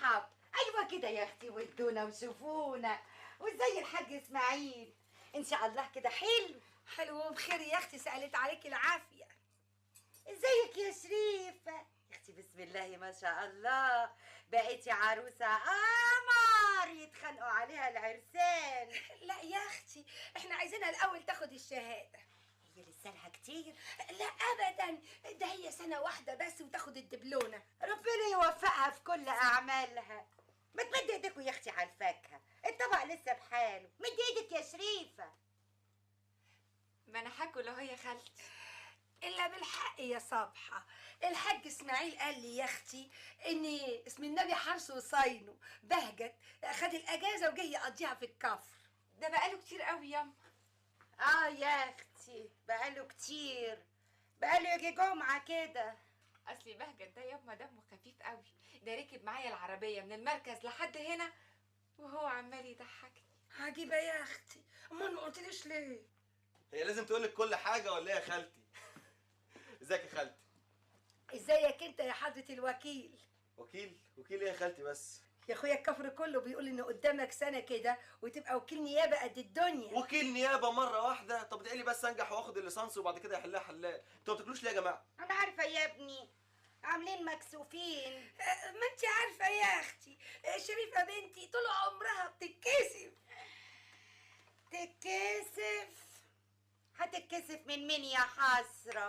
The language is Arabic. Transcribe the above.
مرحب. ايوه كده يا اختي، ودونا وشوفونا. وازاي الحاج اسماعيل؟ ان شاء الله كده حلو. حلو وبخير يا اختي، سألت عليك العافية. ازيك يا شريفة يا اختي؟ بسم الله ما شاء الله، بقيتي عروسة قمر يتخانقوا عليها العرسان. لا يا اختي، احنا عايزينها الاول تاخد الشهادة. هي لسه لها كتير؟ لا ابدا، ده هي سنة واحدة بس وتاخد الدبلونة. ربنا يوفقها في كل اعمالها. ما تمد ايدك يا اختي على الفاكهة، الطبق لسه بحاله. مد ايدك يا شريفة. ما انا هاكل اهو يا خالتي. الا بالحق يا صبحة، الحاج اسماعيل قال لي يا اختي ان اسم النبي حرصه وصاينه بهجت خد الاجازة وجاي يقضيها في الكفر. ده بقاله كتير قوي ياما. يا اختي بقاله كتير، بقاله يجي جمعة كده. اصلي بهجت ده ياما دمه خفيف قوي، ده ركب معايا العربيه من المركز لحد هنا وهو عمال يضحكني. عجيبة يا اختي، امال ما قلتليش ليه؟ هي لازم تقولك كل حاجة ولا ايه يا خالتي؟ ازيك يا خالتي؟ ازيك انت يا حضرة الوكيل؟ وكيل ايه يا خالتي بس؟ يا اخويا الكفر كله بيقول ان قدامك سنة كده وتبقى وكيل نيابة قد الدنيا. وكيل نيابة مرة واحدة؟ طب ادعي لي بس انجح واخد الليسانس وبعد كده يحلها حلال. انتوا ما بتاكلوش ليه يا جماعة؟ انا عارفة يا ابني، عاملين مكسوفين. ما انت عارفة يا اختي، شريفة بنتي طول عمرها بتتكسف. تتكسف؟ هتتكسف من مين يا حسرة؟